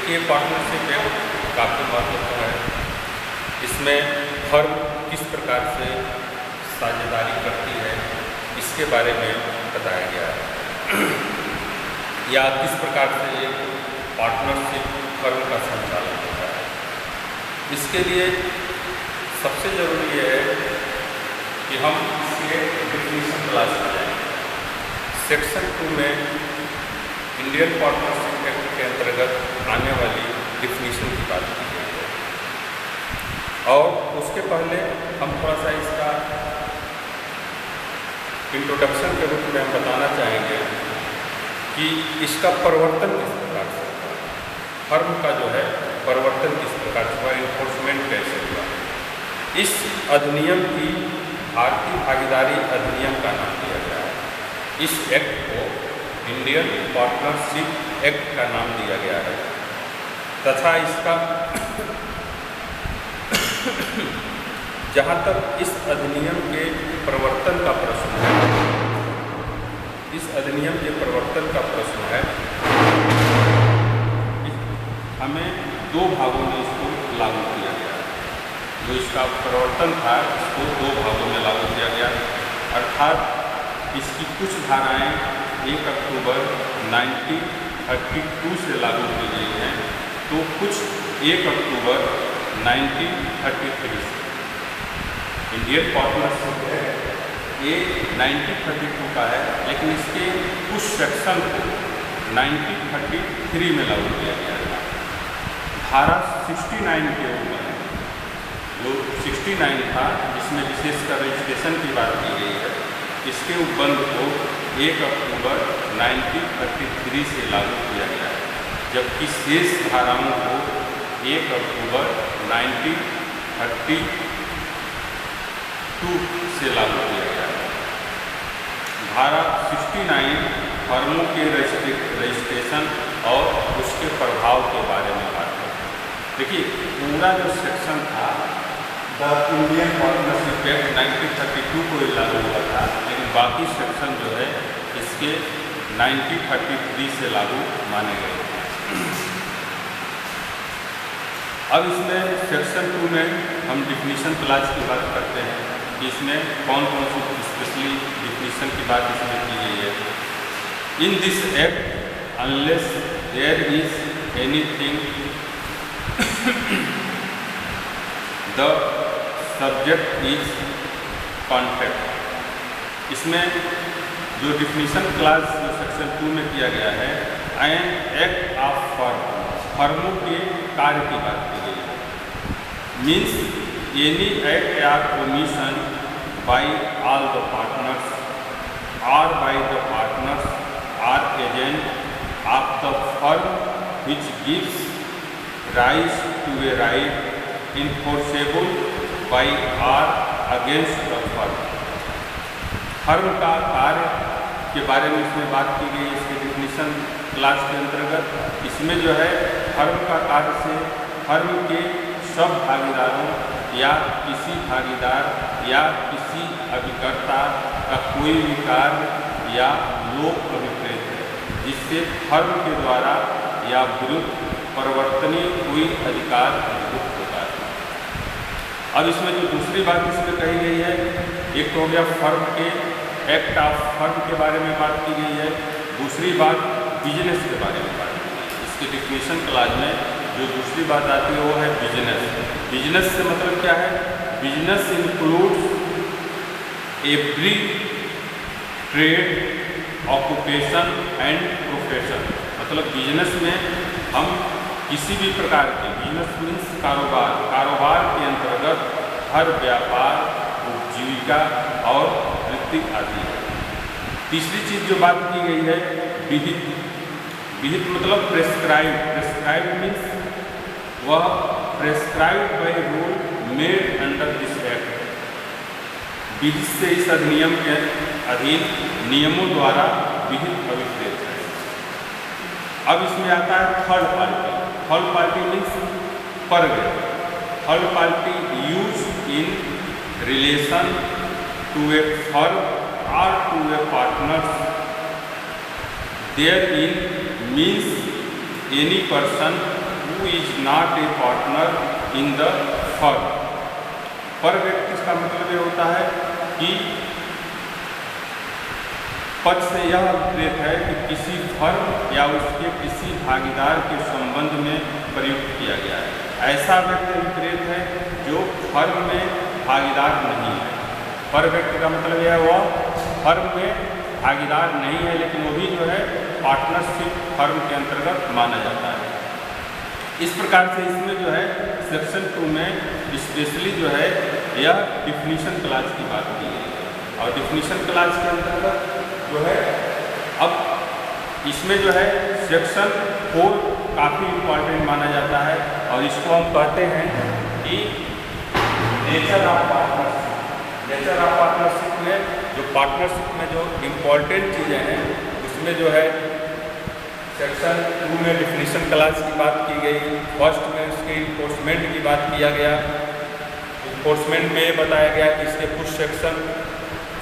देखिए, पार्टनरशिप एक काफ़ी महत्वपूर्ण है। इसमें फर्म किस प्रकार से साझेदारी करती है इसके बारे में बताया गया है या किस प्रकार से एक पार्टनरशिप फर्म का संचालन होता है। इसके लिए सबसे ज़रूरी है कि हम इसके डेफिनेशन तलाश करें। सेक्शन 2 में इंडियन पार्टनरशिप एक्ट के अंतर्गत आने वाली डेफिनेशन की बात की गई है और उसके पहले हम थोड़ा सा इसका इंट्रोडक्शन के रूप में हम बताना चाहेंगे कि इसका परिवर्तन किस प्रकार से होगा, फर्म का जो है परिवर्तन किस प्रकार से हुआ, इन्फोर्समेंट कैसे हुआ। इस अधिनियम की भारतीय भागीदारी अधिनियम का नाम दिया गया है। इस एक्ट को इंडियन पार्टनरशिप एक्ट का नाम दिया गया है तथा इसका जहाँ तक इस अधिनियम के परिवर्तन का प्रश्न है, इस अधिनियम के परिवर्तन का प्रश्न है, हमें 2 भागों में इसको लागू किया गया है। जो इसका परिवर्तन था इसको 2 भागों में लागू किया गया, अर्थात इसकी कुछ धाराएं 1 अक्टूबर 1932 से लागू की गई हैं तो कुछ 1 अक्टूबर 1933 से। इंडियन पार्टनरशिप है ये 1932 का है, लेकिन इसके कुछ सेक्शन को 1933 में लागू किया गया था। धारा 69 के ऊपर जो 69 था जिसमें विशेषकर रजिस्ट्रेशन की बात की गई है, इसके उपबंध को 1 अक्टूबर 1933 से लागू किया गया है, जबकि शेष धाराओं को 1 अक्टूबर 1932 से लागू किया गया है। धारा 69 फर्मों के रजिस्ट्रेशन और उसके प्रभाव के बारे में बात करते हैं। देखिए, पूरा जो सेक्शन था द इंडियन पार्टनरशिप एक्ट 1932 को लागू हुआ था, लेकिन बाकी सेक्शन जो है इसके 1933 से लागू माने गए। अब इसमें सेक्शन 2 में हम डिफिनीशन तलाश की बात करते हैं कि इसमें कौन कौन सी स्पेशली डिफिनीशन की बात इसमें की गई है। In this act unless there is anything the subject is contract. इसमें जो डिफिनीशन क्लास जो सेक्शन 2 में किया गया है, एन एक्ट ऑफ फर्म, फर्मों के कार्य की बात की गई है। मीन्स एनी एक्ट या commission by all the partners और by the partners or agent of the firm which gives rise to a right enforceable by or against the firm. Firm का कार्य के बारे में इसमें बात की गई। इसके डिफिनीशन क्लास के अंतर्गत इसमें जो है फर्म का कार्य से फर्म के सब भागीदारों या किसी भागीदार या किसी अभिकर्ता का कोई भी कार्य या लोक अभिप्रेत है जिससे फर्म के द्वारा या विरुद्ध परिवर्तनीय कोई अधिकार युक्त होता है। अब इसमें जो दूसरी बात इसमें कही गई है, एक तो हो गया फर्म के एक्ट ऑफ फर्म के बारे में बात की गई है, दूसरी बात बिजनेस के बारे में बात की गई है। इसके डिफिनीशन क्लास में जो दूसरी बात आती है वो है बिजनेस। बिजनेस से मतलब क्या है? Business includes every trade, occupation and profession. मतलब बिजनेस में हम किसी भी प्रकार के, बिजनेस मीन्स कारोबार, कारोबार के अंतर्गत हर व्यापार, उपजीविका और वृत्ति आदि है। तीसरी चीज़ जो बात की गई है विहित। विहित मतलब प्रेस्क्राइब। प्रेस्क्राइब मीन्स वह prescribe by rule made under this act. विहित से इस अधिनियम के अधीन नियमों द्वारा विहित अभिप्रेत है। अब इसमें आता है third party. Third party means परगे। Third party use in relation to a firm or to a partners therein means any person is not a partner in the firm. पर व्यक्ति इसका मतलब ये होता है कि पद से यह अभिप्रेत है कि किसी फर्म या उसके किसी भागीदार के संबंध में प्रयुक्त किया गया है। ऐसा व्यक्ति अभिप्रेत है जो फर्म में भागीदार नहीं है। पर व्यक्ति का मतलब यह है वह फर्म में भागीदार नहीं है, लेकिन वो भी जो है पार्टनरशिप फर्म के अंतर्गत माना जाता है। इस प्रकार से इसमें जो है सेक्शन 2 में स्पेशली जो है यह डिफिनीशन क्लास की बात की गई है। और डिफिनीशन क्लास के अंतर्गत जो है अब इसमें जो है सेक्शन 4 काफ़ी इम्पॉर्टेंट माना जाता है और इसको हम कहते हैं कि nature of partnership. Nature of partnership में जो पार्टनरशिप में जो इम्पॉर्टेंट चीज़ें हैं उसमें जो है सेक्शन 2 में डिफिनीशन क्लास की बात की गई, फर्स्ट में उसके इन्फोर्समेंट की बात किया गया। इन्फोर्समेंट में ये बताया गया कि इसके कुछ सेक्शन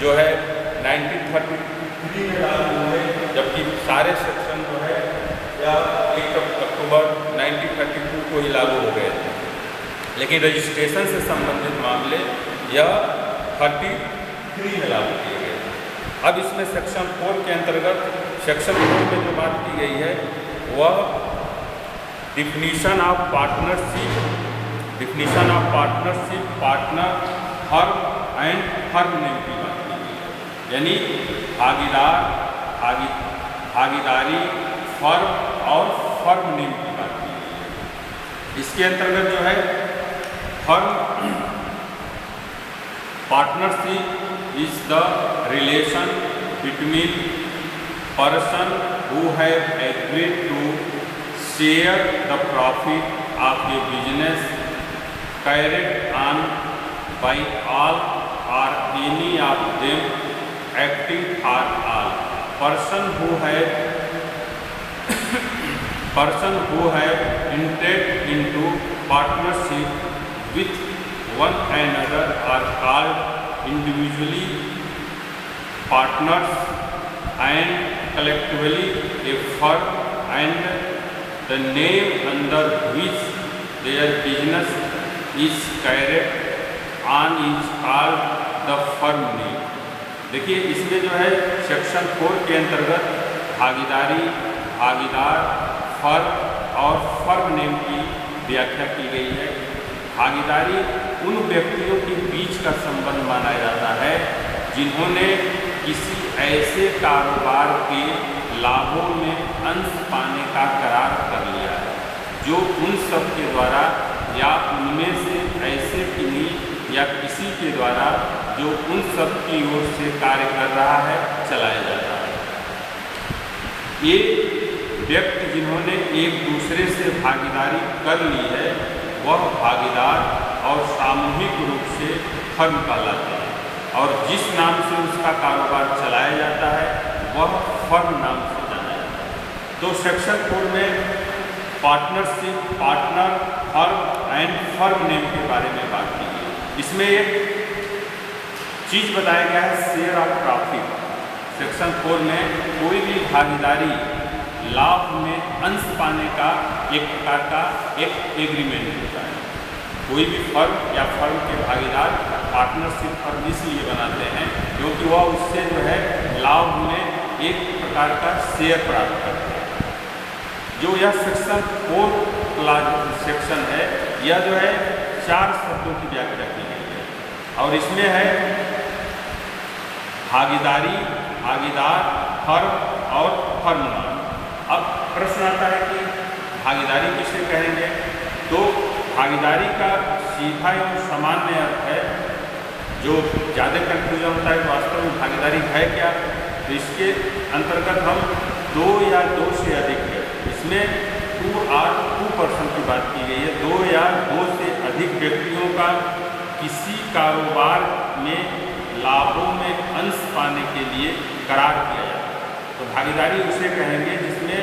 जो है 1933 में लागू हुए, जबकि सारे सेक्शन जो है या 1 अक्टूबर 1932 को ही लागू हो गए थे, लेकिन रजिस्ट्रेशन से संबंधित मामले यह 33 में लागू किए गए थे। अब इसमें सेक्शन 4 के अंतर्गत सेक्शन 4 में जो बात की गई है वह definition of partnership, partner, firm and firm name की बात की गई है। यानी भागीदारी, फर्म और फर्म नेम की बात की गई है। इसके अंतर्गत जो है firm partnership is the relation between person who have agreed to share the profit of a business carried on by all or any of them acting for all. Person who have entered into partnership with one another are called individually partners and collectively a firm, and the name under which their business is carried on is called the firm name। देखिए इसमें जो है section 4 के अंतर्गत भागीदारी, भागीदार, firm और firm name की व्याख्या की गई है। भागीदारी उन व्यक्तियों के बीच का संबंध माना जाता है जिन्होंने किसी ऐसे कारोबार के लाभों में अंश पाने का करार कर लिया है जो उन सब के द्वारा या उनमें से ऐसे किन्हीं या किसी के द्वारा जो उन सब की ओर से कार्य कर रहा है चलाया जाता है। ये व्यक्ति जिन्होंने एक दूसरे से भागीदारी कर ली है वह भागीदार और सामूहिक रूप से फर्म कहलाते हैं, और जिस नाम से उसका कारोबार चलाया जाता है वह फर्म नाम से जाना जाता है। तो सेक्शन 4 में partnership, partner, firm and firm name के बारे में बात की गई। इसमें एक चीज़ बताया गया है शेयर ऑफ प्रॉफिट। सेक्शन 4 में कोई भी भागीदारी लाभ में अंश पाने का एक प्रकार का एक एग्रीमेंट होता है। कोई भी फर्म या फर्म के भागीदार पार्टनरशिप फर्म इसलिए बनाते हैं क्योंकि वह उससे जो है लाभ में एक प्रकार का शेयर प्राप्त करते हैं। जो यह सेक्शन 4 सेक्शन है यह जो है 4 शब्दों की व्याख्या की गई है और इसमें है भागीदारी, भागीदार, फर्म और फर्म नाम। अब प्रश्न आता है कि भागीदारी किसे कहेंगे? तो भागीदारी का सीधा एवं सामान्य अर्थ है, जो ज़्यादा कन्फ्यूजन होता है वास्तव में भागीदारी है क्या, तो इसके अंतर्गत हम 2 या 2 से अधिक है, इसमें 2 पर्सन की बात की गई है। 2 या 2 से अधिक व्यक्तियों का किसी कारोबार में लाभों में अंश पाने के लिए करार किया जाता है, तो भागीदारी उसे कहेंगे जिसमें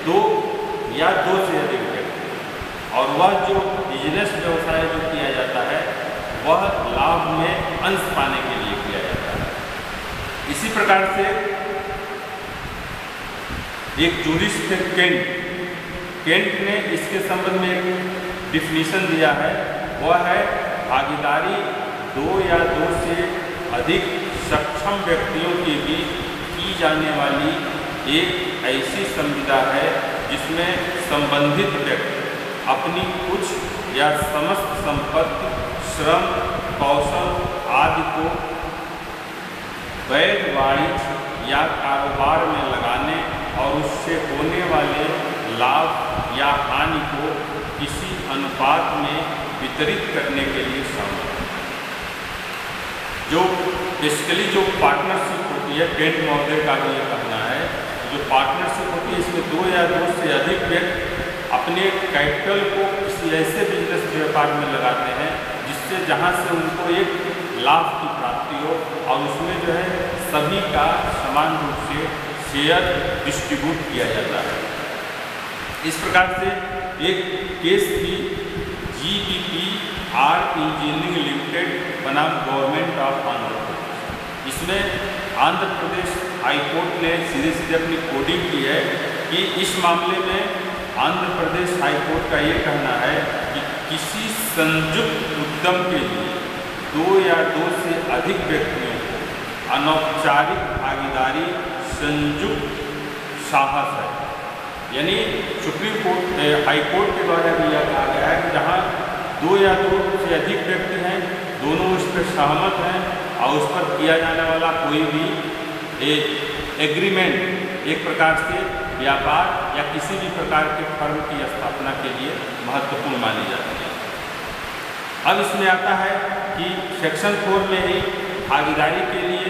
2 या 2 से अधिक व्यक्ति, और वह जो बिजनेस व्यवसाय जो किया जाता है वह लाभ में अंश पाने के लिए किया जाता है। इसी प्रकार से एक जूरिस्डिक्शन केंट ने इसके संबंध में एक डिफिनीशन दिया है, वह है भागीदारी दो या दो से अधिक सक्षम व्यक्तियों के बीच की जाने वाली एक ऐसी संविदा है जिसमें संबंधित व्यक्ति अपनी कुछ या समस्त संपत्ति, श्रम, कौशल आदि को वैध वाणिज्य या कारोबार में लगाने और उससे होने वाले लाभ या हानि को किसी अनुपात में वितरित करने के लिए शामिल है। जो बेसिकली जो पार्टनरशिप होती है, केंट महोदय का भी ये कहना है, जो पार्टनरशिप होती है इसमें दो या दो से अधिक व्यक्ति अपने कैपिटल को किसी ऐसे बिजनेस व्यापार में लगाते हैं जिससे जहाँ से उनको एक लाभ की प्राप्ति हो और उसमें जो है सभी का समान रूप से शेयर डिस्ट्रीब्यूट किया जाता है। इस प्रकार से एक केस भी GBPR इंजीनियरिंग लिमिटेड बनाम गवर्नमेंट ऑफ आंध्र प्रदेश, इसमें आंध्र प्रदेश हाई कोर्ट ने सीधे सीधे अपनी कोडिंग की है कि इस मामले में आंध्र प्रदेश हाई कोर्ट का ये कहना है कि किसी संयुक्त उद्यम के लिए दो या दो से अधिक व्यक्तियों को अनौपचारिक भागीदारी संयुक्त साहस है। यानी सुप्रीम कोर्ट हाई कोर्ट के द्वारा भी यह कहा गया है कि जहाँ दो या दो से अधिक व्यक्ति हैं, दोनों उस पर सहमत हैं और उस पर किया जाने वाला कोई भी एग्रीमेंट एक प्रकार से व्यापार या किसी भी प्रकार के फर्म की स्थापना के लिए महत्वपूर्ण मानी जाती है। अब इसमें आता है कि सेक्शन 4 में ही भागीदारी के लिए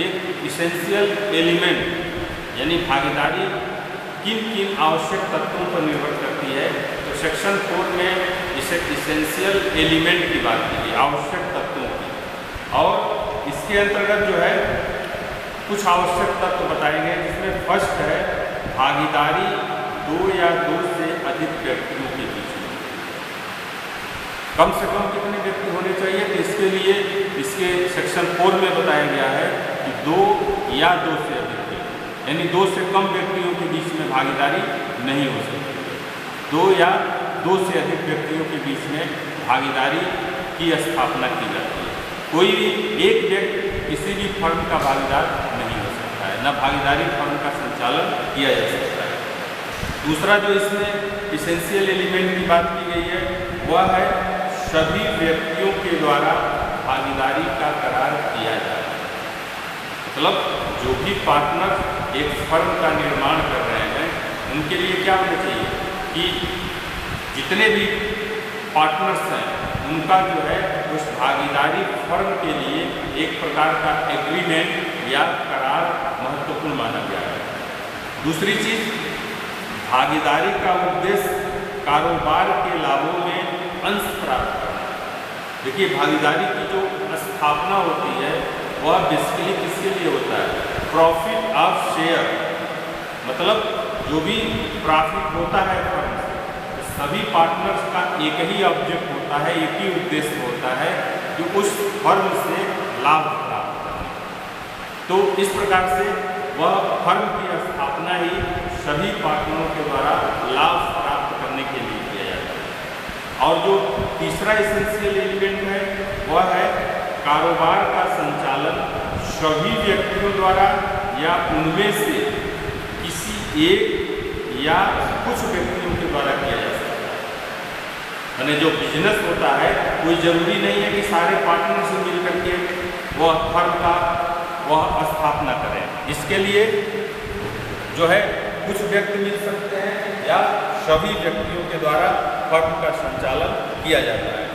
एक इसेंशियल एलिमेंट यानी भागीदारी किन किन आवश्यक तत्वों पर निर्भर करती है, तो सेक्शन 4 में इसे इसेंशियल एलिमेंट की बात की गई, आवश्यक तत्वों की, और इसके अंतर्गत जो है कुछ आवश्यक तत्व बताए गए जिसमें फर्स्ट है भागीदारी दो या दो से अधिक व्यक्तियों के बीच में। कम से कम कितने व्यक्ति होने चाहिए, तो इसके लिए इसके सेक्शन 4 में बताया गया है कि दो या दो से अधिक व्यक्ति, यानी दो से कम व्यक्तियों के बीच में भागीदारी नहीं हो सकती। दो या दो से अधिक व्यक्तियों के बीच में भागीदारी की स्थापना की जाती है। कोई भी एक व्यक्ति किसी भी फर्म का भागीदार नहीं हो सकता है, न भागीदारी फर्म का संचालन किया जा सकता है। दूसरा जो इसमें इसेंशियल एलिमेंट की बात की गई है वह है सभी व्यक्तियों के द्वारा भागीदारी का करार किया जाए। मतलब जो भी पार्टनर एक फर्म का निर्माण कर रहे हैं उनके लिए क्या होना चाहिए कि जितने भी पार्टनर्स हैं उनका जो है उस भागीदारी फर्म के लिए एक प्रकार का एग्रीमेंट या करार महत्वपूर्ण माना गया है। दूसरी चीज़, भागीदारी का उद्देश्य कारोबार के लाभों में अंश प्राप्त करना। देखिए, भागीदारी की जो स्थापना होती है वह बेसिकली किसके लिए होता है? प्रॉफिट ऑफ शेयर, मतलब जो भी प्रॉफिट होता है फर्म से, सभी पार्टनर्स का एक ही ऑब्जेक्ट होता है, एक ही उद्देश्य होता है कि उस फर्म से लाभ प्राप्त करना। तो इस प्रकार से वह फर्म की स्थापना ही सभी पार्टनरों के द्वारा लाभ प्राप्त करने के लिए किया जाता है। और जो तीसरा एसेंशियल एलिमेंट है वह है कारोबार का संचालन सभी व्यक्तियों द्वारा या उनमें से किसी एक या कुछ व्यक्तियों के द्वारा किया जा सकता है। यानी जो बिजनेस होता है कोई ज़रूरी नहीं है कि सारे पार्टनर से मिल करके वह फर्म का वह स्थापना करें। इसके लिए जो है कुछ व्यक्ति मिल सकते हैं या सभी व्यक्तियों के द्वारा फर्म का संचालन किया जाता है।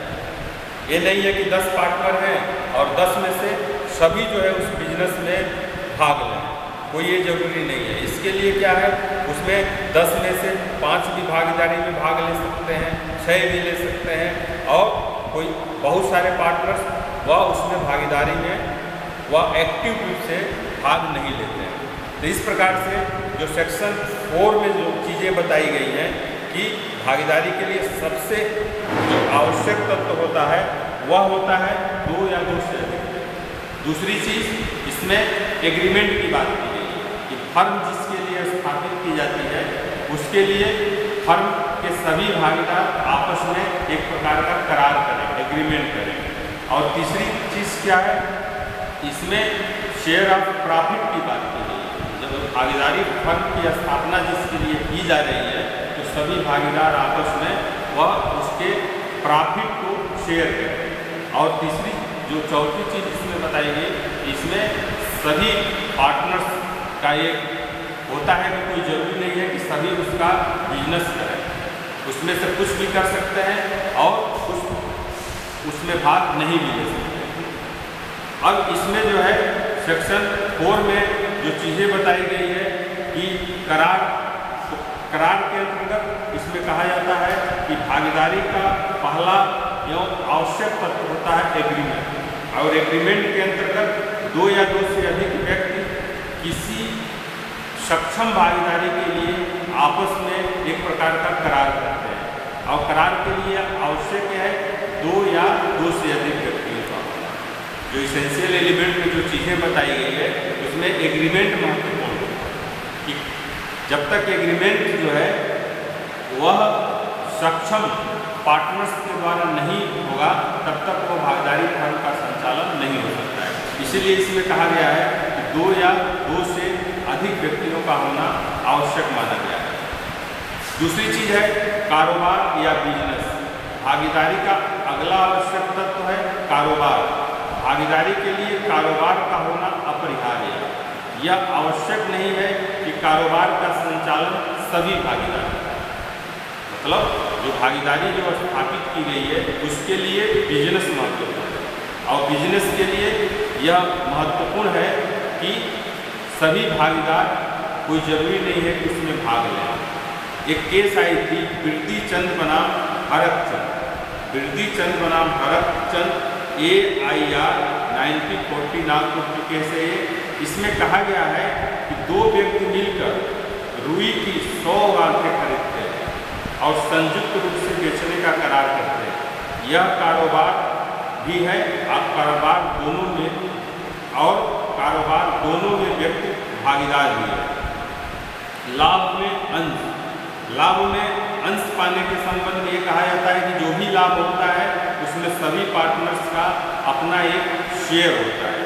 ये नहीं है कि 10 पार्टनर हैं और 10 में से सभी जो है उस बिजनेस में भाग लें, कोई ये जरूरी नहीं है। इसके लिए क्या है, उसमें 10 में से 5 भी भागीदारी में भाग ले सकते हैं, 6 भी ले सकते हैं, और कोई बहुत सारे पार्टनर्स वह उसमें भागीदारी में वह एक्टिव रूप से भाग नहीं लेते हैं। तो इस प्रकार से जो सेक्शन 4 में जो चीज़ें बताई गई हैं कि भागीदारी के लिए सबसे जो आवश्यक तत्व होता है वह होता है 2 या 2 से अधिक। दूसरी चीज़, इसमें एग्रीमेंट की बात की गई कि फर्म जिसके लिए स्थापित की जाती है उसके लिए फर्म के सभी भागीदार आपस में एक प्रकार का करार करेंगे, एग्रीमेंट करेंगे। और तीसरी चीज़ क्या है, इसमें शेयर ऑफ प्रॉफिट की बात की गई है। जब भागीदारी फर्म की स्थापना जिसके लिए की जा रही है तो सभी भागीदार आपस में वह उसके प्रॉफिट को शेयर करें। और तीसरी जो चौथी चीज़ इसमें बताई गई, इसमें सभी पार्टनर्स का एक होता है कि कोई ज़रूरी नहीं है कि सभी उसका बिजनेस करें, उसमें से कुछ भी कर सकते हैं और उसमें भाग नहीं भी ले सकते। अब इसमें जो है सेक्शन 4 में जो चीज़ें बताई गई है कि करार के अंतर्गत इसमें कहा जाता है कि भागीदारी का पहला एवं आवश्यक तत्व होता है एग्रीमेंट। और एग्रीमेंट के अंतर्गत 2 या 2 से अधिक व्यक्ति किसी सक्षम भागीदारी के लिए आपस में एक प्रकार का करार करते हैं। और करार के लिए आवश्यक है 2 या 2 से अधिक व्यक्तियों का। जो इसेंशियल एलिमेंट में जो चीज़ें बताई गई है उसमें एग्रीमेंट महत्वपूर्ण है कि जब तक एग्रीमेंट जो है वह सक्षम पार्टनर्स के द्वारा नहीं होगा तब तक वो भागीदारी फर्म का संचालन नहीं हो सकता है। इसीलिए इसमें कहा गया है कि 2 या 2 से अधिक व्यक्तियों का होना आवश्यक माना गया है। दूसरी चीज़ है कारोबार या बिजनेस। भागीदारी का अगला आवश्यक तत्व है कारोबार। भागीदारी के लिए कारोबार का होना अपरिहार्य है। यह आवश्यक नहीं है कि कारोबार का संचालन सभी भागीदार, मतलब जो भागीदारी जो स्थापित की गई है उसके लिए बिजनेस महत्वपूर्ण है। और बिजनेस के लिए यह महत्वपूर्ण है कि सभी भागीदार, कोई ज़रूरी नहीं है कि उसमें भाग लें। एक केस आई थी बिरदी चंद बनाम भरत चंद। बिरदी चंद बनाम भरत चंद AIR 1940 नागपुर के केस है। इसमें कहा गया है कि 2 व्यक्ति मिलकर रुई की 100 आंखें खरीदते हैं और संयुक्त रूप से बेचने का करार करते हैं। यह कारोबार भी है और कारोबार दोनों में व्यक्ति भागीदार भी है। लाभ में अंश पाने के संबंध में ये कहा जाता है कि जो भी लाभ होता है उसमें सभी पार्टनर्स का अपना एक शेयर होता है।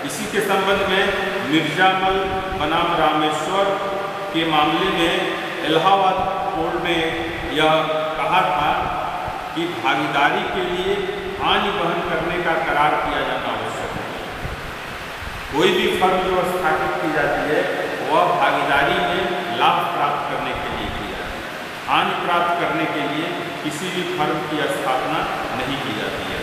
इसी के संबंध में मिर्जामल बनाम रामेश्वर के मामले में इलाहाबाद कोर्ट ने यह कहा था कि भागीदारी के लिए हानि वहन करने का करार किया जाना आवश्यक है। कोई भी फर्म जो स्थापित की जाती है वह भागीदारी में लाभ प्राप्त करने के लिए की जाती है, हानि प्राप्त करने के लिए किसी भी फर्म की स्थापना नहीं की जाती है।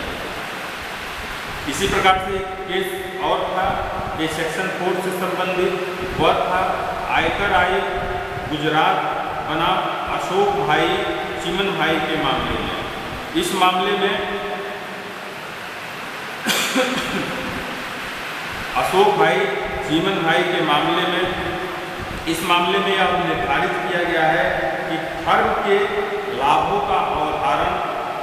इसी प्रकार से एक केस और था ये सेक्शन 4 से संबंधित, वह था आयकर आयोग गुजरात बनाम अशोक भाई चिमन भाई के मामले में। इस मामले में अशोक भाई चिमन भाई के मामले में इस मामले में यह निर्धारित किया गया है कि फर्म के लाभों का अवधारण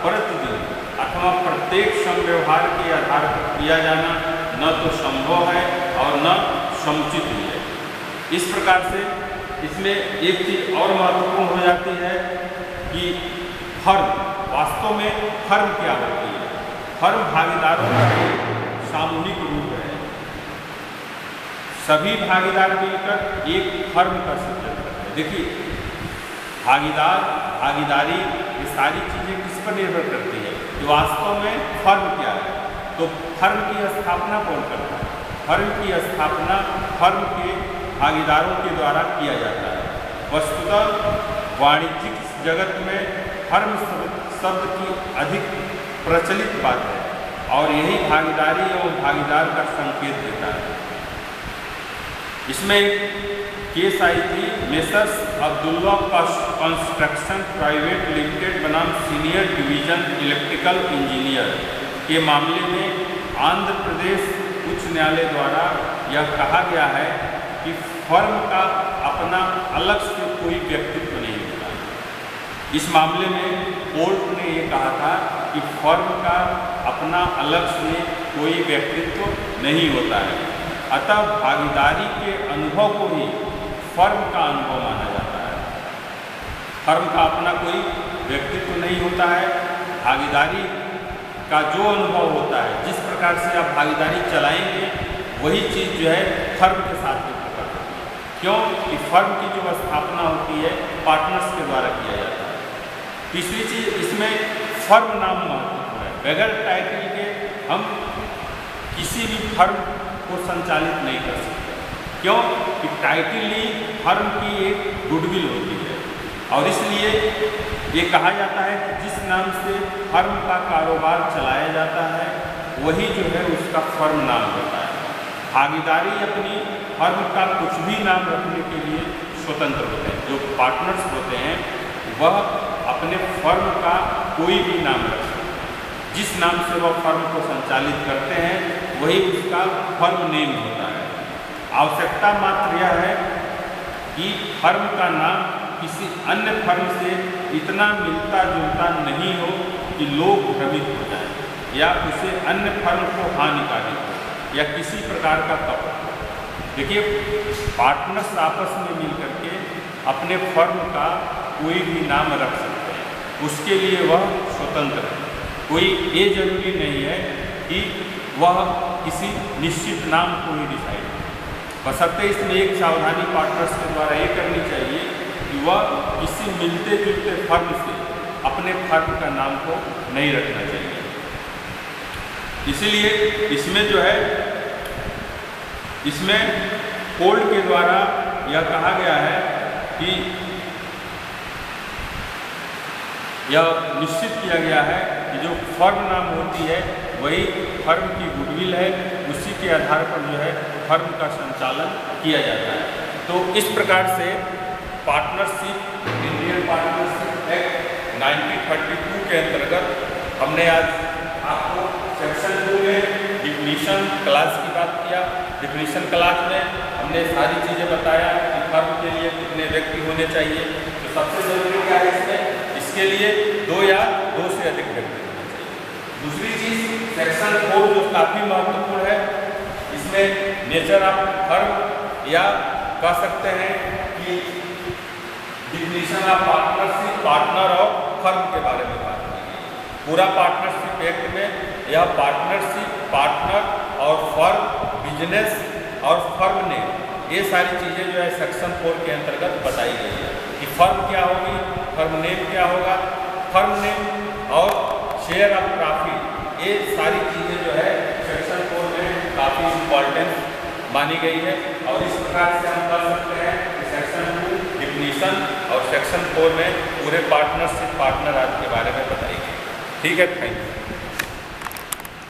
प्रतिदिन अथवा प्रत्येक संव्यवहार के आधार पर किया जाना न तो संभव है और न समुचित भी है। इस प्रकार से इसमें एक चीज़ और महत्वपूर्ण हो जाती है कि फर्म वास्तव में फर्म क्या होती है। फर्म भागीदारों का एक सामूहिक रूप है। सभी भागीदार मिलकर एक फर्म का सृजन करते हैं। देखिए भागीदारी ये सारी चीज़ें किस पर निर्भर करती है कि वास्तव में फर्म क्या है। तो फर्म की स्थापना कौन करता है? फर्म की स्थापना फर्म के भागीदारों के द्वारा किया जाता है। वस्तुतः वाणिज्यिक जगत में फर्म शब्द की अधिक प्रचलित बात है और यही भागीदारी एवं भागीदार का संकेत देता है। इसमें केस आई थी messrs Abdullah construction private limited बनाम सीनियर डिवीजन इलेक्ट्रिकल इंजीनियर के मामले में आंध्र प्रदेश उच्च न्यायालय द्वारा यह कहा गया है कि फर्म का अपना अलग से कोई व्यक्तित्व नहीं होता। इस मामले में कोर्ट ने ये कहा था कि फर्म का अपना अलग से कोई व्यक्तित्व नहीं होता है, अतः भागीदारी के अनुभव को ही फर्म का अनुभव माना जाता है। फर्म का अपना कोई व्यक्तित्व नहीं होता है। भागीदारी का जो अनुभव होता है, जिस प्रकार से आप भागीदारी चलाएंगे, वही चीज़ जो है फर्म के साथ में प्रकट होती है। क्यों कि फर्म की जो स्थापना होती है पार्टनर्स के द्वारा किया जाता है। तीसरी चीज़, इसमें फर्म नाम महत्वपूर्ण है। बगैर टाइटल के हम किसी भी फर्म को संचालित नहीं कर सकते। क्यों कि टाइटल ही फर्म की एक गुडविल होती है, और इसलिए ये कहा जाता है कि जिस नाम से फर्म का कारोबार चलाया जाता है वही जो है उसका फर्म नाम होता है। भागीदारी अपनी फर्म का कुछ भी नाम रखने के लिए स्वतंत्र होते हैं। जो पार्टनर्स होते हैं वह अपने फर्म का कोई भी नाम रख सकते हैं। जिस नाम से वह फर्म को संचालित करते हैं वही उसका फर्म नेम होता है। आवश्यकता मात्र यह है कि फर्म का नाम किसी अन्य फर्म से इतना मिलता जुलता नहीं हो कि लोग भ्रमित हो जाएं, या उसे अन्य फर्म को हानिकारक हो, या किसी प्रकार का कपट हो। देखिए, पार्टनर्स आपस में मिलकर के अपने फर्म का कोई भी नाम रख सकते हैं, उसके लिए वह स्वतंत्र है। कोई ये जरूरी नहीं है कि वह किसी निश्चित नाम को ही डिसाइड करे। बशर्ते इसमें एक सावधानी पार्टनर्स के द्वारा ये करनी चाहिए कि वह किसी मिलते जुलते फर्म से अपने फर्म का नाम को नहीं रखना चाहिए। इसीलिए इसमें जो है, इसमें कोड के द्वारा यह कहा गया है कि यह निश्चित किया गया है कि जो फर्म नाम होती है वही फर्म की गुडविल है, उसी के आधार पर जो है फर्म का संचालन किया जाता है। तो इस प्रकार से पार्टनरशिप, इंडियन पार्टनरशिप एक्ट 1932 के अंतर्गत हमने आज आपको सेक्शन 2 में डिफिनीशन क्लास की बात किया। डिफिनीशन क्लास में हमने सारी चीज़ें बताया कि फर्म के लिए कितने व्यक्ति होने चाहिए। तो सबसे जरूरी क्या है इसमें, इसके लिए 2 या 2 से अधिक व्यक्ति होने चाहिए। दूसरी चीज़ सेक्शन 4 जो काफ़ी महत्वपूर्ण है, इसमें नेचर ऑफ फर्म, या कह सकते हैं कि डिफिनीशन ऑफ पार्टनरशिप, पार्टनर और फर्म के बारे में बात की गई। पूरा पार्टनरशिप एक्ट में यह पार्टनरशिप, पार्टनर और फर्म, बिजनेस और फर्म नेम, ये सारी चीज़ें जो है सेक्शन 4 के अंतर्गत बताई गई है कि फर्म क्या होगी, फर्म नेम क्या होगा, फर्म नेम और शेयर ऑफ प्रॉफिट, ये सारी चीज़ें जो है सेक्शन 4 में काफ़ी इम्पोर्टेंट मानी गई है। और इस प्रकार से हम कर सकते हैं कि सेक्शन 2 डिफिनीशन और सेक्शन 4 में पूरे पार्टनरशिप, पार्टनर आदि के बारे में बताई गई। ठीक है, थैंक यू।